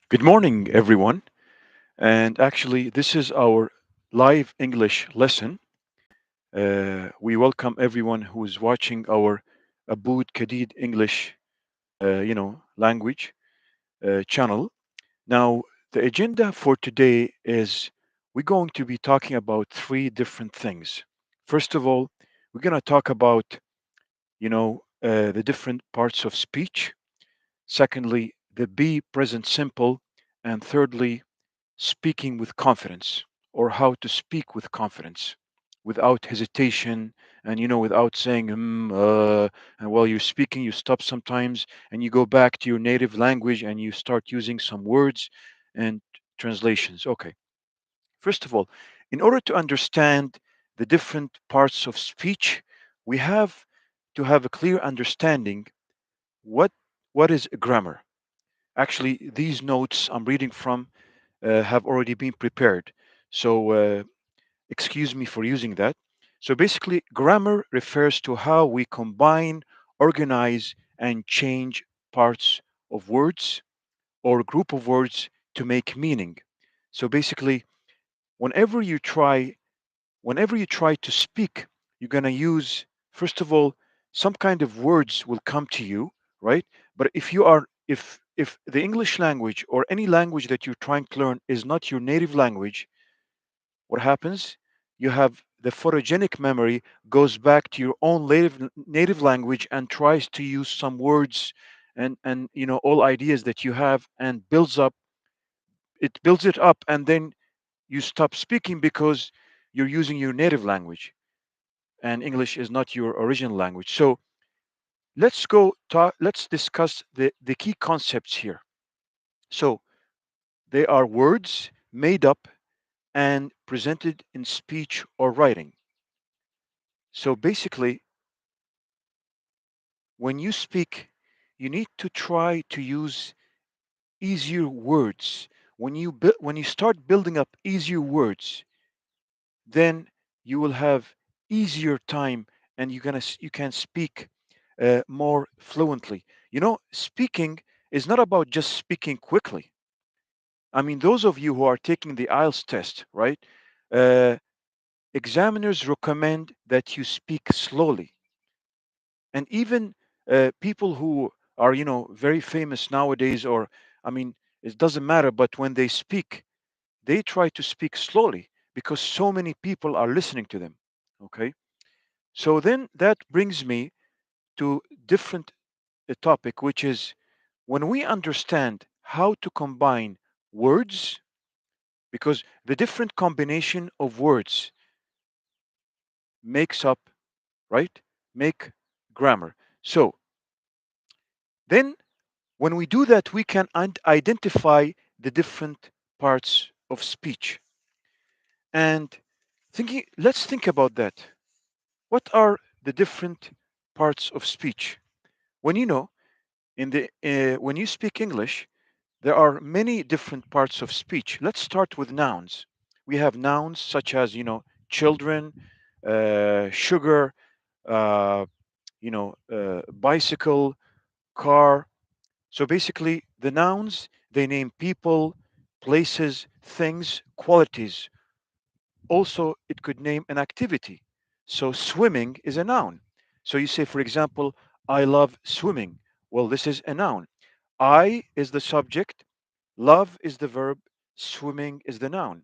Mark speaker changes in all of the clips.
Speaker 1: Good morning, everyone. And actually, this is our live English lesson. We welcome everyone who is watching our Abood Kadid English, language channel. Now, the agenda for today is we're going to be talking about three different things. First of all, we're going to talk about, the different parts of speech. Secondly, the be present simple. And thirdly, speaking with confidence or how to speak with confidence without hesitation and without saying and while you're speaking you stop sometimes and you go back to your native language and you start using some words and translations. Okay, first of all, in order to understand the different parts of speech, we have to have a clear understanding what what is grammar. Actually, these notes I'm reading from have already been prepared. So, excuse me for using that. So, basically, grammar refers to how we combine, organize, and change parts of words or group of words to make meaning. So, basically, whenever you try whenever you try to speak, you're going to use, first of all, some kind of words will come to you, right? But if the English language or any language that you're trying to learn is not your native language, what happens? You have the photogenic memory goes back to your own native language and tries to use some words and all ideas that you have and builds it up, and then you stop speaking because you're using your native language and English is not your original language. So let's discuss the key concepts here. So they are words made up and presented in speech or writing. So basically, when you speak, you need to try to use easier words. When you start building up easier words, then you will have easier time and you can speak more fluently. Speaking is not about just speaking quickly. I mean, those of you who are taking the IELTS test, right? uh, Examiners recommend that you speak slowly. And even people who are very famous nowadays, or I mean, it doesn't matter, but when they speak, they try to speak slowly because so many people are listening to them. Okay, so then that brings me to different topic, which is when we understand how to combine words, because the different combination of words makes up, right, make grammar. So then when we do that, we can identify the different parts of speech. And let's think about that. What are the different parts of speech? When when you speak English, there are many different parts of speech. Let's start with nouns. We have nouns such as children, sugar, uh, bicycle, car. So basically, the nouns, they name people, places, things, qualities. Also, it could name an activity. So swimming is a noun. So you say, for example, I love swimming. Well, this is a noun. I is the subject, love is the verb, swimming is the noun.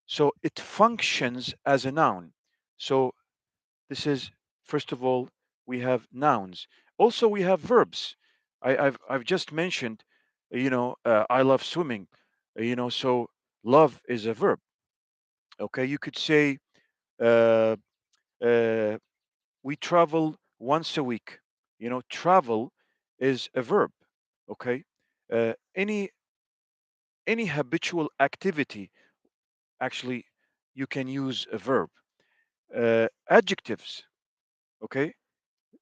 Speaker 1: So it functions as a noun. So this is, first of all, we have nouns. Also, we have verbs. I've just mentioned, I love swimming. So love is a verb. Okay, you could say, uh, uh, we travel once a week. Travel is a verb. Okay, any habitual activity, actually, you can use a verb. Adjectives. Okay,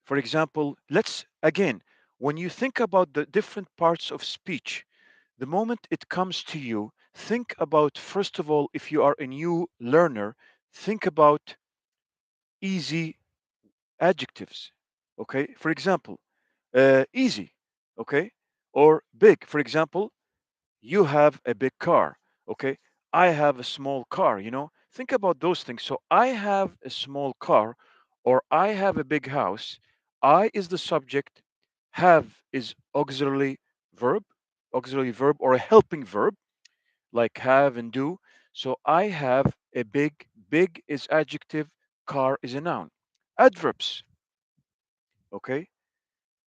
Speaker 1: for example, let's again, when you think about the different parts of speech, the moment it comes to you, think about, first of all, if you are a new learner, think about easy adjectives. Okay, for example, easy, okay, or big. For example, You have a big car. Okay. I have a small car. Think about those things. So I have a small car or I have a big house. I is the subject. Have is verb, auxiliary verb or a helping verb like have and do. So I have a big is adjective, car is a noun. Adverbs, okay?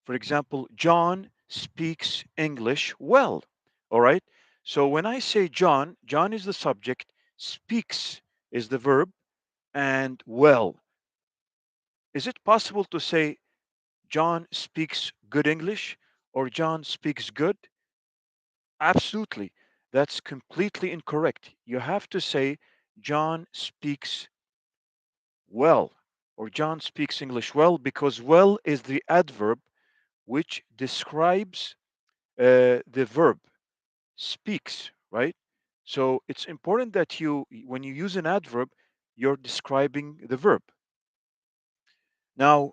Speaker 1: For example, John speaks English well. All right? So when I say John, John is the subject, speaks is the verb, and well. Is it possible to say John speaks good English or John speaks good? Absolutely. That's completely incorrect. You have to say John speaks well or John speaks English well because well is the adverb which describes the verb speaks, right? So it's important that when you use an adverb, you're describing the verb. Now,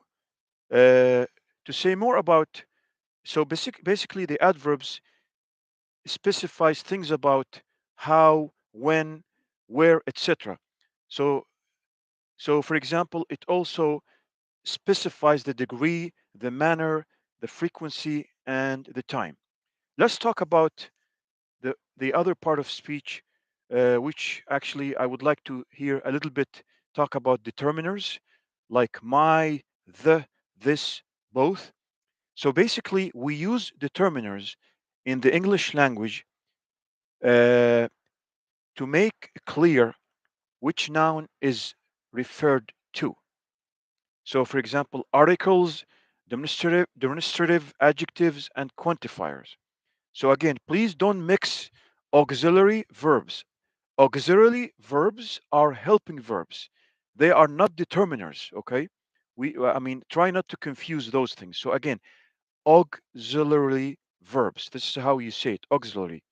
Speaker 1: to say more about, so basically the adverbs specifies things about how, when, where, etc. So, so for example, it also specifies the degree, the manner, the frequency, and the time. Let's talk about the other part of speech, which actually I would like to hear a little bit talk about determiners like my, the, this, both. So basically, we use determiners in the English language uh, to make clear which noun is referred to. So, for example, articles, demonstrative adjectives, and quantifiers. So, again, please don't mix auxiliary verbs. Auxiliary verbs are helping verbs. They are not determiners, okay? I mean, try not to confuse those things. So, again, auxiliary verbs. This is how you say it, auxiliary.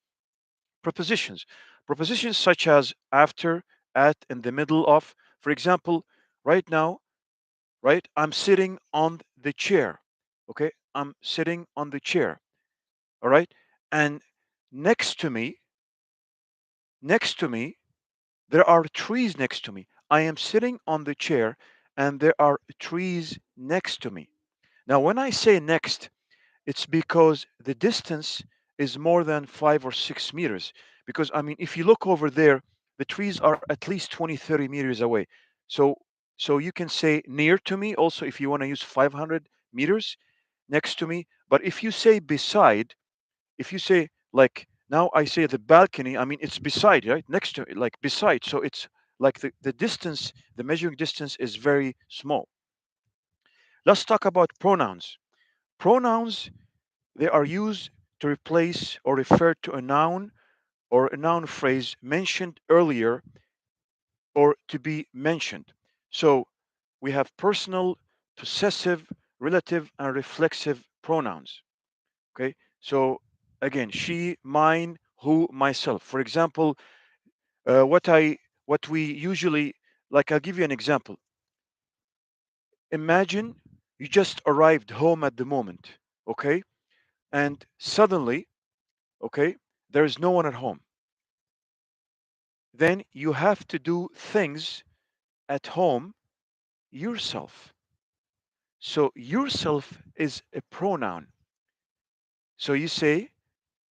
Speaker 1: Prepositions. Prepositions such as after, at, in the middle of. For example, right now, right, I'm sitting on the chair. Okay, I'm sitting on the chair. All right, and next to me, next to me, there are trees next to me. I am sitting on the chair, and there are trees next to me. Now, when I say next, it's because the distance is more than 5 or 6 meters. Because, I mean, if you look over there, the trees are at least 20, 30 meters away. So, so you can say near to me also if you want to use 500 meters next to me. But if you say beside, if you say like now I say the balcony, I mean, it's beside, right? Next to it, like beside. So it's like the distance, the measuring distance is very small. Let's talk about pronouns. Pronouns, they are used to replace or refer to a noun or a noun phrase mentioned earlier or to be mentioned. So we have personal, possessive, relative, and reflexive pronouns. Okay. So again, she, mine, who, myself. For example, what we usually like. I'll give you an example. Imagine you just arrived home at the moment. Okay, and suddenly, okay, there is no one at home. Then you have to do things at home yourself. So yourself is a pronoun. So you say,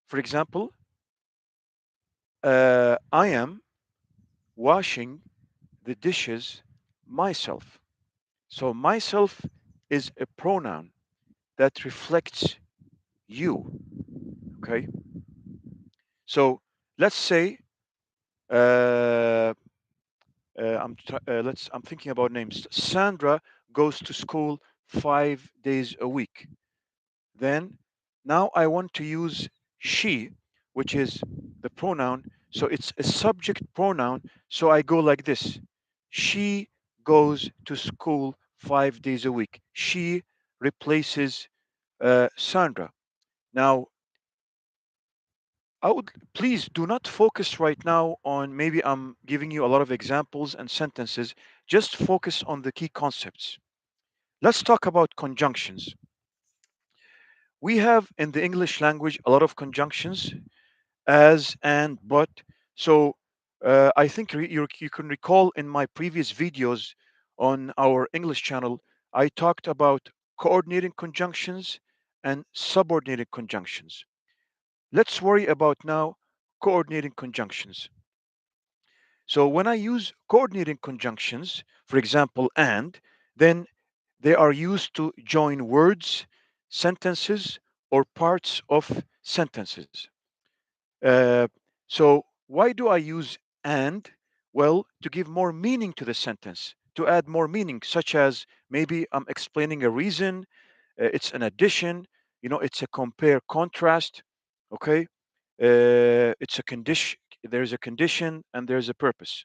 Speaker 1: for example, I am washing the dishes myself. So myself is a pronoun that reflects you. Okay. So let's say uh, I'm thinking about names. Sandra goes to school 5 days a week. Then now I want to use she, which is the pronoun. So it's a subject pronoun. So I go like this. She goes to school 5 days a week. She replaces Sandra. Now, I would please do not focus right now on maybe I'm giving you a lot of examples and sentences. Just focus on the key concepts. Let's talk about conjunctions. We have in the English language a lot of conjunctions. as, and, but. So I think you can recall in my previous videos on our English channel, I talked about coordinating conjunctions and subordinating conjunctions. Let's worry about now coordinating conjunctions. So when I use coordinating conjunctions, for example, and, then they are used to join words, sentences, or parts of sentences. Uh, so why do I use and? Well, to give more meaning to the sentence, to add more meaning, such as maybe I'm explaining a reason, it's an addition, it's a compare contrast, okay? It's a condition, there's a condition and there's a purpose.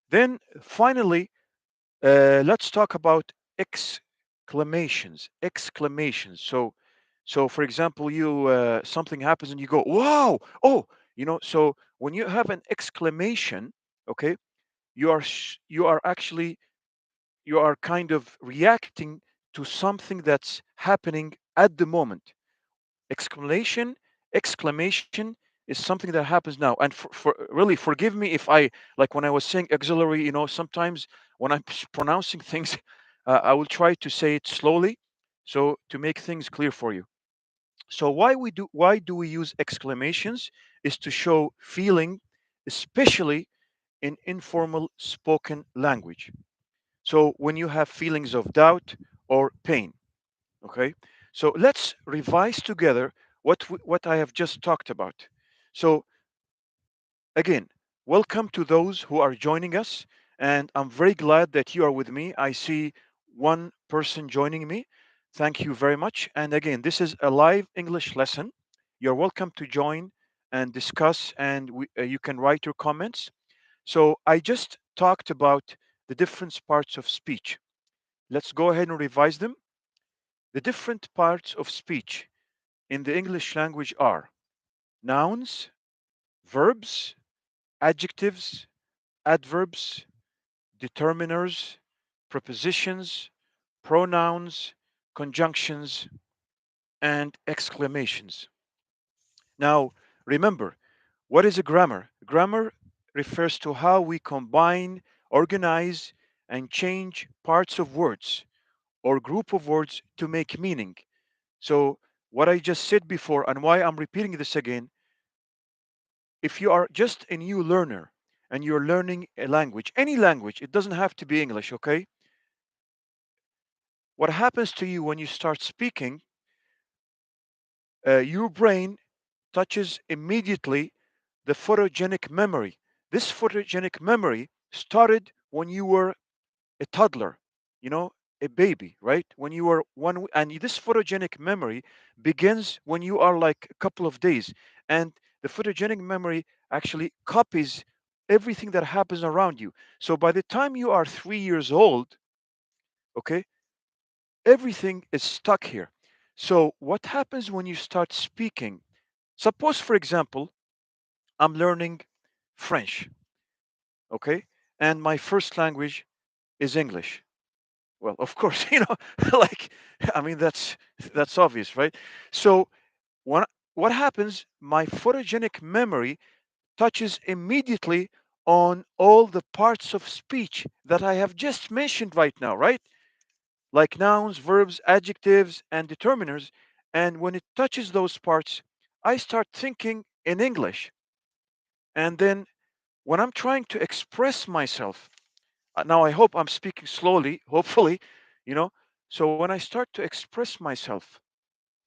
Speaker 1: Then finally, let's talk about exclamations. Exclamations. So for example, you something happens and you go, "Wow! Oh!" So when you have an exclamation, okay, you are actually you are kind of reacting to something that's happening at the moment. Exclamation is something that happens now. And for really, forgive me if I, like when I was saying auxiliary, sometimes when I'm pronouncing things, I will try to say it slowly, so to make things clear for you. So why do we use exclamations is to show feeling, especially in informal spoken language. So when you have feelings of doubt or pain. Okay, so let's revise together what I have just talked about. So again, welcome to those who are joining us, and I'm very glad that you are with me. I see one person joining me. Thank you very much. And again, this is a live English lesson. You're welcome to join and discuss, and you can write your comments. So I just talked about the different parts of speech. Let's go ahead and revise them. The different parts of speech in the English language are nouns, verbs, adjectives, adverbs, determiners, prepositions, pronouns, conjunctions, and exclamations. Now, remember, what is a grammar? Grammar refers to how we combine, organize, and change parts of words or group of words to make meaning. So, what I just said before and why I'm repeating this again, if you are just a new learner and you're learning a language, any language, it doesn't have to be English, okay? What happens to you when you start speaking, your brain touches immediately the photogenic memory. This photogenic memory started when you were a toddler, you know, a baby, right? When you were and this photogenic memory begins when you are like a couple of days. And the photogenic memory actually copies everything that happens around you. So by the time you are 3 years old, okay, everything is stuck here. So what happens when you start speaking? Suppose, for example, I'm learning French, okay, and my first language is English. Well, of course, like, I mean, that's obvious, right? So what what happens? My photogenic memory touches immediately on all the parts of speech that I have just mentioned right now, right? Like nouns, verbs, adjectives, and determiners. And when it touches those parts, I start thinking in English. And then when I'm trying to express myself, now I hope I'm speaking slowly, hopefully, you know. So when I start to express myself,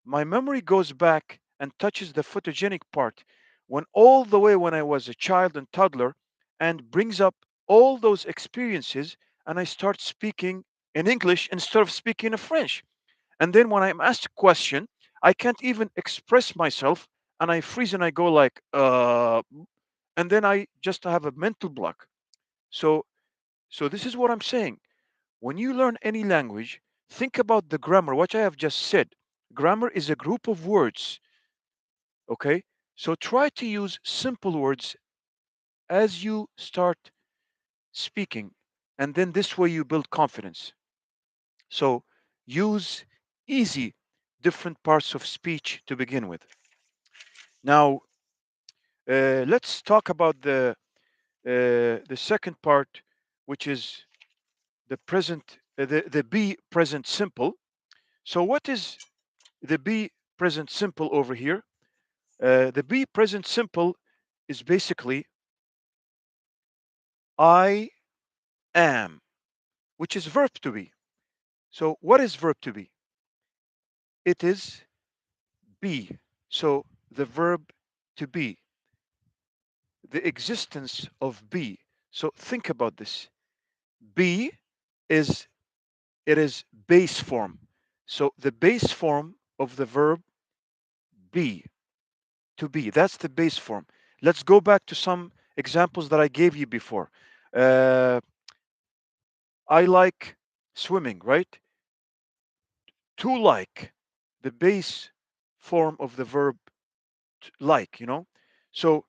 Speaker 1: my memory goes back and touches the photogenic part when all the way when I was a child and toddler and brings up all those experiences and I start speaking in English instead of speaking in French. And then when I'm asked a question, I can't even express myself and I freeze and I go like, and then I just have a mental block. So so this is what I'm saying. When you learn any language, think about the grammar, what I have just said. Grammar is a group of words, okay? So try to use simple words as you start speaking, and then this way you build confidence. So use easy different parts of speech to begin with. Now, Let's talk about the second part, which is the present, the be present simple. So, what is the be present simple over here? The be present simple is basically I am, which is verb to be. So, what is verb to be? It is be. So, the verb to be, the existence of be. So, think about this. Be is it is base form. So, the base form of the verb be, to be, that's the base form. Let's go back to some examples that I gave you before. Uh, I like swimming, right? To like, the base form of the verb like. So,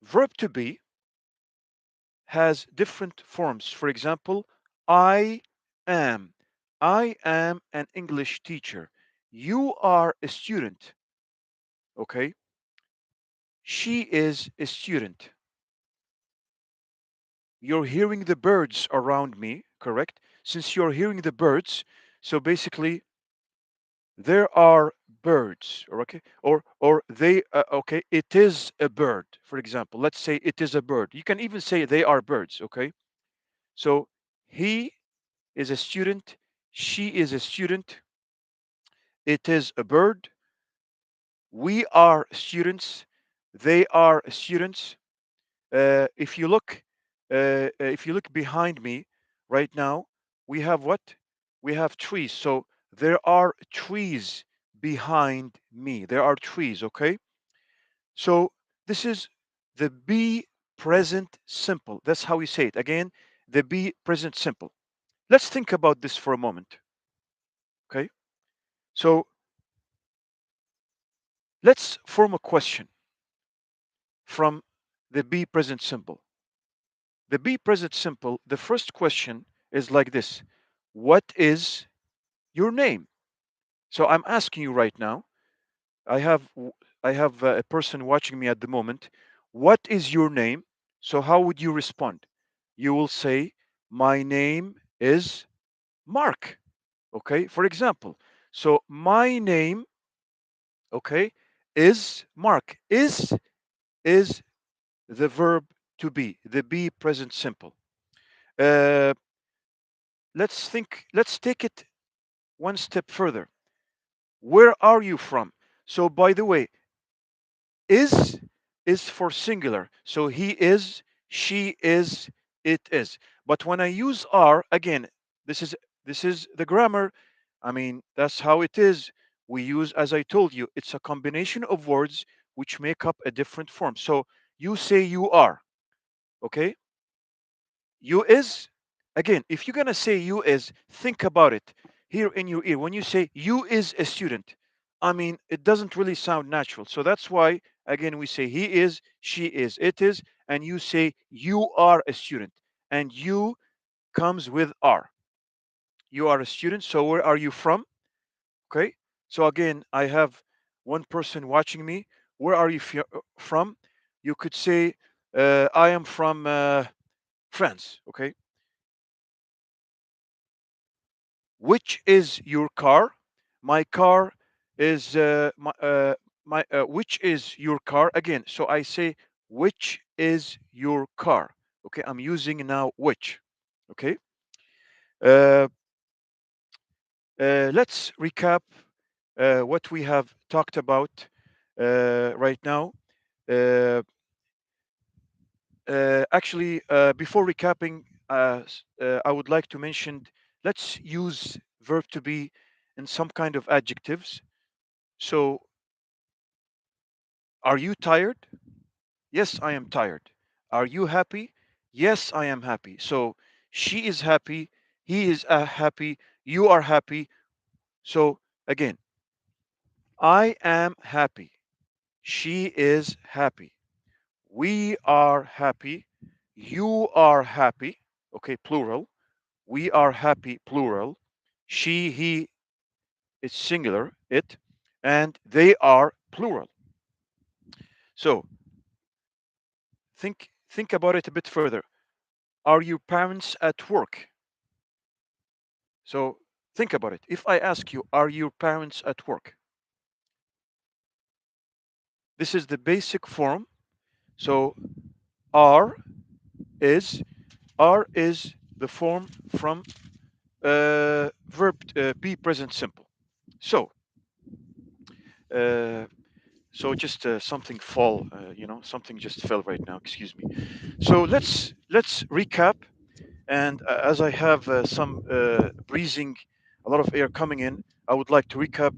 Speaker 1: verb to be has different forms. For example, I am. I am an English teacher. You are a student. Okay. She is a student. You're hearing the birds around me, correct? Since you're hearing the birds, so basically there are birds, or okay, or they okay, it is a bird. For example, let's say it is a bird. You can even say they are birds, okay? So he is a student, she is a student, it is a bird, we are students, they are students. If you look behind me right now, we have what? We have trees. So there are trees behind me. There are trees. Okay. So this is the be present simple. That's how we say it. Again, the be present simple. Let's think about this for a moment. Okay. So let's form a question from the be present simple. The be present simple, the first question is like this: what is your name? So I'm asking you right now. I have I have a person watching me at the moment. What is your name? So how would you respond? You will say, my name is Mark. Okay, for example. So my name, okay, is Mark. Is the verb to be, the be present simple. Uh, let's take it one step further. Where are you from? So, by the way, is is for singular. So he is, she is, it is. But when I use are, again, this is this is the grammar. I mean, that's how it is. We use, as I told you, it's a combination of words which make up a different form. So you say you are, okay? You is, again, if you're gonna say you is, think about it here in your ear. When you say you is a student, I mean, it doesn't really sound natural. So that's why, again, we say he is, she is, it is, and you say you are a student. And you comes with are. You are a student. So where are you from? Okay. So again, I have one person watching me. Where are you from? You could say, I am from France. Okay. Which is your car? My car is which is your car? Again, so I say which is your car? Okay, I'm using now which. Okay. Uh, let's recap what we have talked about right now. Uh, Actually, before recapping, I would like to mention, let's use verb to be in some kind of adjectives. So, are you tired? Yes, I am tired. Are you happy? Yes, I am happy. So, she is happy. He is happy. You are happy. So, again, I am happy. She is happy. We are happy. You are happy. Okay, plural. We are happy, plural. She, he is singular, it. And they are plural. So, Think about it a bit further. Are your parents at work? So think about it. If I ask you, are your parents at work? This is the basic form. So are is are is the form from verb be present simple. So uh, just something fall, something just fell right now. Excuse me. So let's recap. And as I have some breezing, a lot of air coming in, I would like to recap,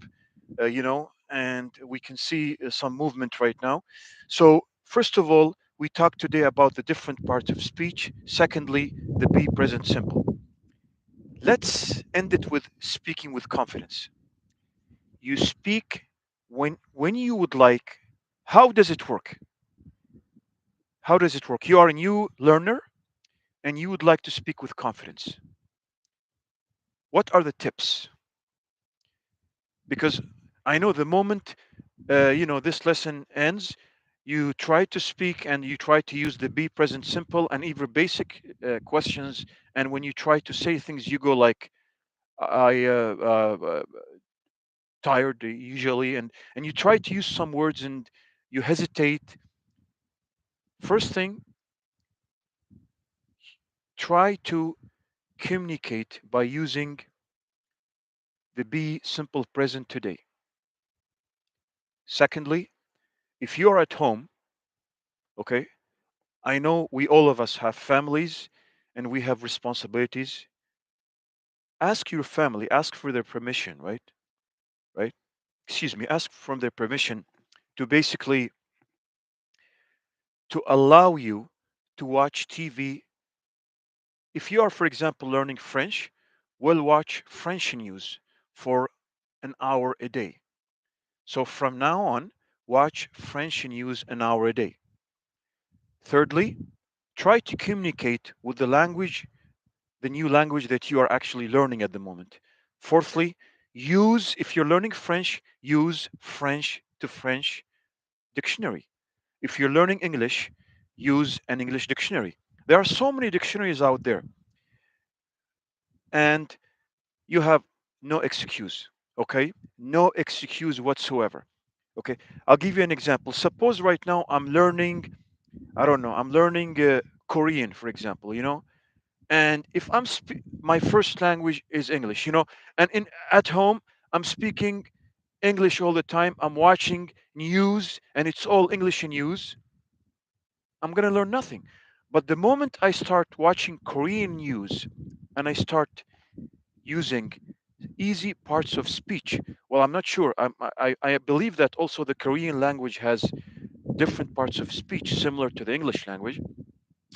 Speaker 1: and we can see some movement right now. So, first of all, we talked today about the different parts of speech. Secondly, the be present simple. Let's end it with speaking with confidence. You speak when you would like. How does it work? How does it work? You are a new learner and you would like to speak with confidence. What are the tips? Because I know the moment this lesson ends, you try to speak and you try to use the be present simple and even basic questions. And when you try to say things, you go like, I tired usually, and you try to use some words and you hesitate. First thing, try to communicate by using the be simple present today. Secondly, if you are at home, okay, I know we all of us have families and we have responsibilities. Ask your family, ask for their permission, right? Right? Excuse me, ask from their permission to basically to allow you to watch TV. If you are, for example, learning French, we'll watch French news for an hour a day. So from now on, watch French news an hour a day. Thirdly, try to communicate with the new language that you are actually learning at the moment. Fourthly, if you're learning French, use French to French dictionary. If you're learning English, use an English dictionary. There are so many dictionaries out there, and you have no excuse, okay? No excuse whatsoever, okay? I'll give you an example. Suppose right now I'm learning, I don't know, I'm learning Korean, for example, and if my first language is English, and in at home I'm speaking English all the time, I'm watching news and it's all English news, I'm going to learn nothing. But the moment I start watching Korean news and I start using easy parts of speech, well, I'm not sure, I believe that also the Korean language has different parts of speech similar to the English language,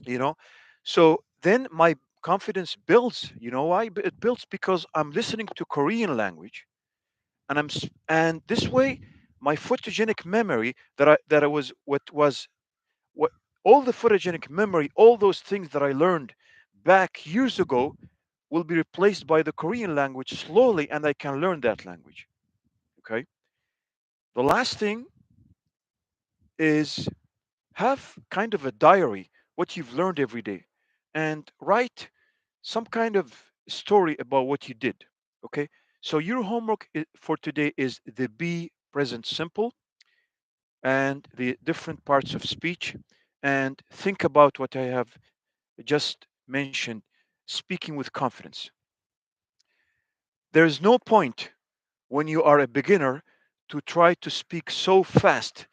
Speaker 1: you know so then my confidence builds. You know why it builds? Because I'm listening to Korean language, and and this way my photogenic memory that I was what all the photogenic memory, all those things that I learned back years ago, will be replaced by the Korean language slowly, and I can learn that language. Okay. The last thing is, have kind of a diary, what you've learned every day, and write some kind of story about what you did. Okay. So your homework for today is the be present simple and the different parts of speech, and think about what I have just mentioned. Speaking with confidence. There's no point when you are a beginner to try to speak so fast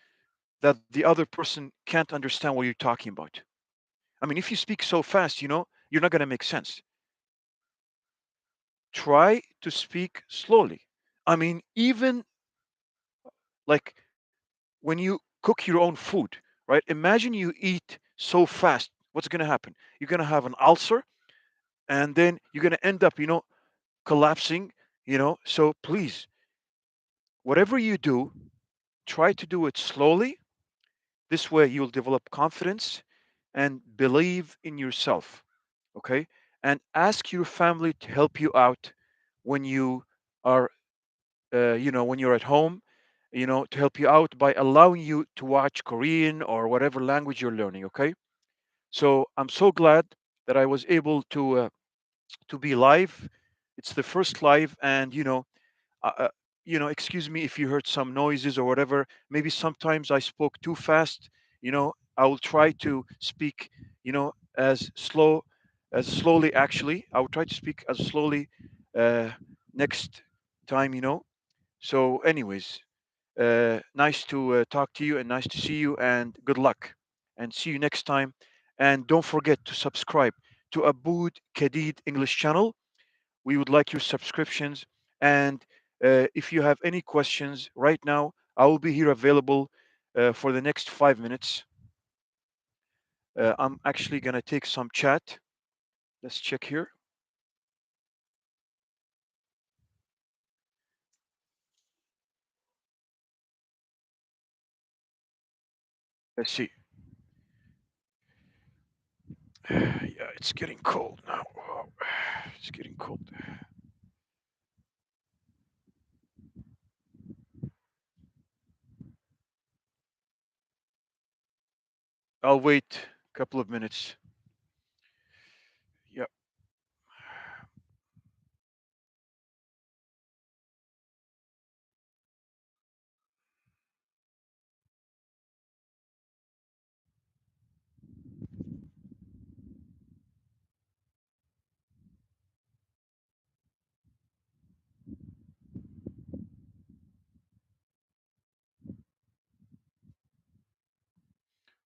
Speaker 1: that the other person can't understand what you're talking about. I mean, if you speak so fast, you're not going to make sense. Try to speak slowly. I mean, even like when you cook your own food, right? Imagine you eat so fast. What's going to happen? You're going to have an ulcer, and then you're going to end up, collapsing, So please, whatever you do, try to do it slowly. This way, you'll develop confidence and believe in yourself. Okay. And ask your family to help you out when you are, when you're at home. to help you out by allowing you to watch Korean or whatever language you're learning. Okay, so I'm so glad that I was able to be live. It's the first live, and uh, uh, excuse me if you heard some noises or whatever. Maybe sometimes I spoke too fast. I will try to speak, as slowly. Actually, I will try to speak as slowly uh, next time. So, anyways, nice to talk to you and nice to see you and good luck and see you next time. And don't forget to subscribe to Abood Kadid English channel. We would like your subscriptions. And if you have any questions right now, I will be here available for the next 5 minutes. I'm actually going to take some chat. Let's check here. Let's see. Yeah, it's getting cold now. Oh, it's getting cold. I'll wait a couple of minutes. Yep.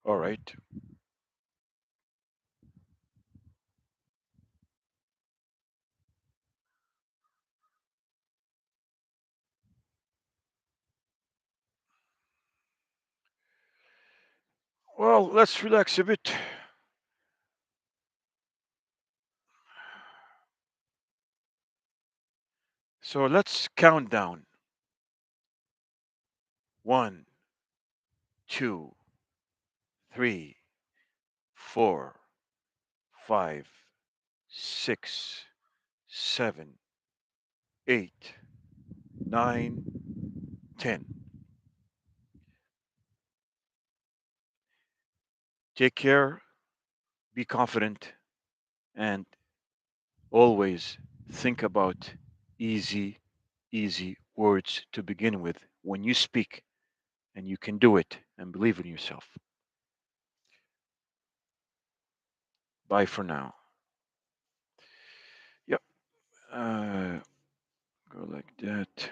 Speaker 1: All right. Well, let's relax a bit. So let's count down. One, two, three, four, five, six, seven, 8, 9, 10. Take care, be confident, and always think about easy, easy words to begin with when you speak, and you can do it and believe in yourself. Bye for now. Yep. Uh, go like that.